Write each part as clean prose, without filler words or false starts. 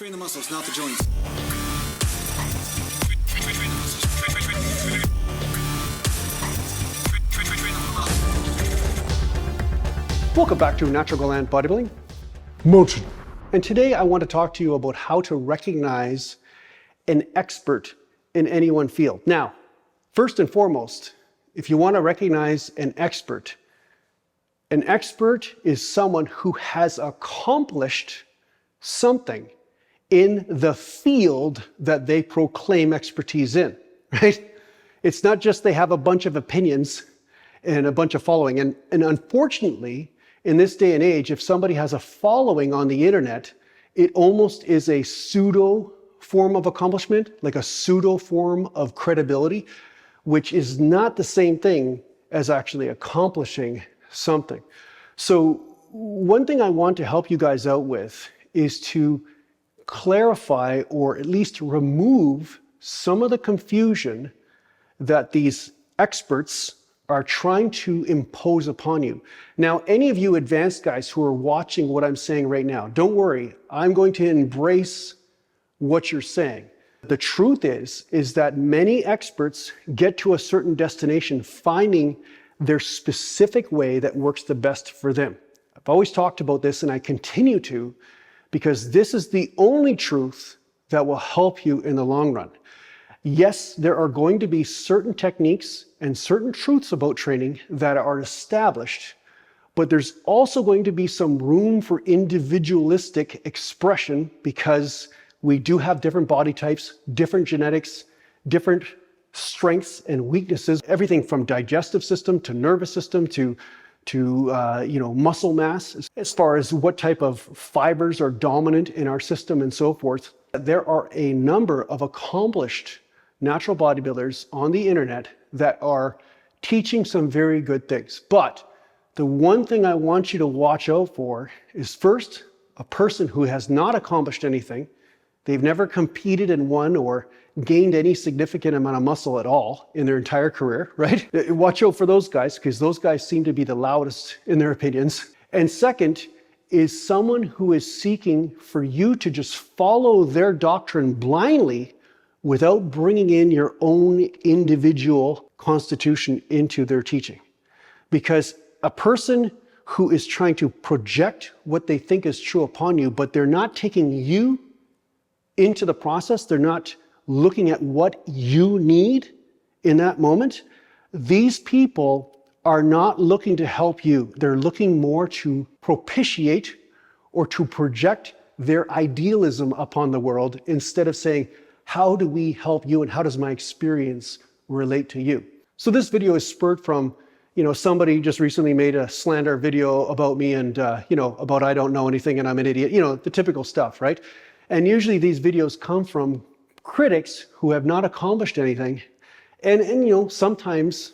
Train the muscles, not the joints. Welcome back to Natural Gland Bodybuilding Motion. And today I want to talk to you about how to recognize an expert in any one field. Now, first and foremost, if you want to recognize an expert is someone who has accomplished something in the field that they proclaim expertise in, right? It's not just they have a bunch of opinions and a bunch of following. And unfortunately, in this day and age, if somebody has a following on the internet, it almost is a pseudo form of accomplishment, like a pseudo form of credibility, which is not the same thing as actually accomplishing something. So one thing I want to help you guys out with is to clarify or at least remove some of the confusion that these experts are trying to impose upon you. Now, any of you advanced guys who are watching what I'm saying right now, don't worry, I'm going to embrace what you're saying. The truth is that many experts get to a certain destination finding their specific way that works the best for them. I've always talked about this and I continue to, because this is the only truth that will help you in the long run. Yes, there are going to be certain techniques and certain truths about training that are established, but there's also going to be some room for individualistic expression because we do have different body types, different genetics, different strengths and weaknesses, everything from digestive system to nervous system to muscle mass, as far as what type of fibers are dominant in our system and so forth. There are a number of accomplished natural bodybuilders on the internet that are teaching some very good things. But the one thing I want you to watch out for is, first, a person who has not accomplished anything. They've never competed and won or gained any significant amount of muscle at all in their entire career, right? Watch out for those guys, because those guys seem to be the loudest in their opinions. And second is someone who is seeking for you to just follow their doctrine blindly without bringing in your own individual constitution into their teaching. Because a person who is trying to project what they think is true upon you, but they're not taking you into the process, they're not looking at what you need in that moment, these people are not looking to help you. They're looking more to propitiate or to project their idealism upon the world instead of saying, how do we help you and how does my experience relate to you? So this video is spurred from, somebody just recently made a slander video about me and, about I don't know anything and I'm an idiot, the typical stuff, right? And usually these videos come from critics who have not accomplished anything. And sometimes,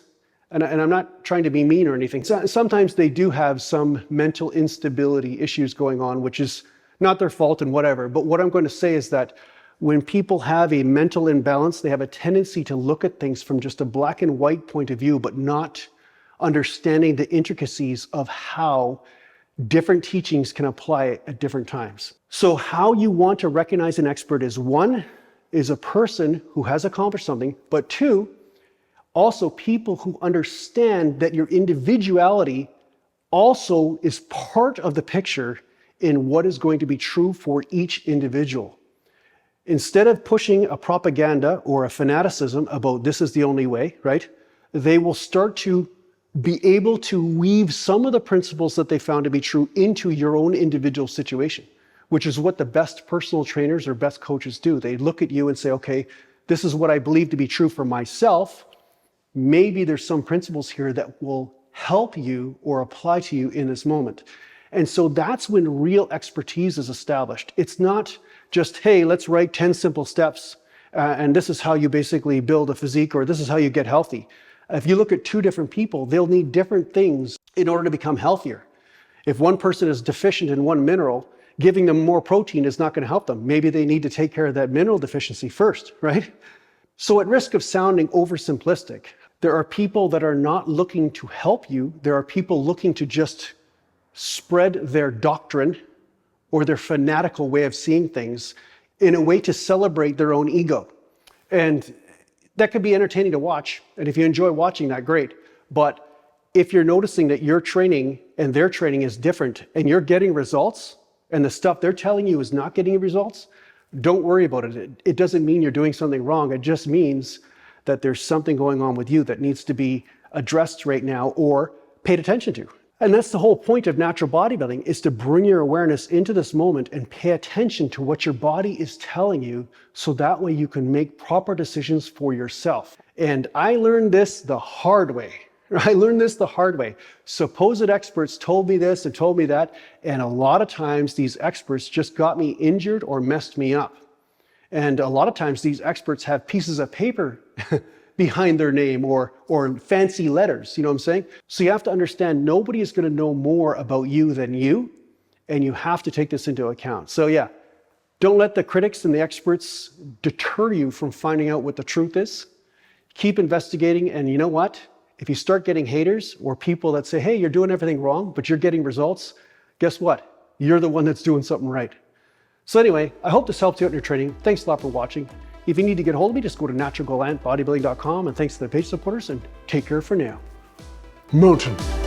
and I'm not trying to be mean or anything, sometimes they do have some mental instability issues going on, which is not their fault and whatever. But what I'm going to say is that when people have a mental imbalance, they have a tendency to look at things from just a black and white point of view, but not understanding the intricacies of how different teachings can apply at different times. So how you want to recognize an expert is, one, is a person who has accomplished something, but two, also people who understand that your individuality also is part of the picture in what is going to be true for each individual. Instead of pushing a propaganda or a fanaticism about this is the only way, right? They will start to be able to weave some of the principles that they found to be true into your own individual situation, which is what the best personal trainers or best coaches do. They look at you and say, okay, this is what I believe to be true for myself. Maybe there's some principles here that will help you or apply to you in this moment. And so that's when real expertise is established. It's not just, hey, let's write 10 simple steps and this is how you basically build a physique or this is how you get healthy. If you look at two different people, they'll need different things in order to become healthier. If one person is deficient in one mineral, giving them more protein is not going to help them. Maybe they need to take care of that mineral deficiency first, right? So at risk of sounding oversimplistic, there are people that are not looking to help you. There are people looking to just spread their doctrine or their fanatical way of seeing things in a way to celebrate their own ego. And that could be entertaining to watch. And if you enjoy watching that, great. But if you're noticing that your training and their training is different and you're getting results and the stuff they're telling you is not getting results, don't worry about it. It doesn't mean you're doing something wrong. It just means that there's something going on with you that needs to be addressed right now or paid attention to. And that's the whole point of natural bodybuilding, is to bring your awareness into this moment and pay attention to what your body is telling you, so that way you can make proper decisions for yourself. And I learned this the hard way. Supposed experts told me this and told me that, and a lot of times these experts just got me injured or messed me up. And a lot of times these experts have pieces of paper behind their name or fancy letters, you know what I'm saying? So you have to understand, nobody is going to know more about you than you, and you have to take this into account. So yeah, don't let the critics and the experts deter you from finding out what the truth is. Keep investigating, and you know what? If you start getting haters or people that say, hey, you're doing everything wrong, but you're getting results, guess what? You're the one that's doing something right. So anyway, I hope this helped you out in your training. Thanks a lot for watching. If you need to get a hold of me, just go to naturalgalantbodybuilding.com, and thanks to the page supporters, and take care for now. Mountain.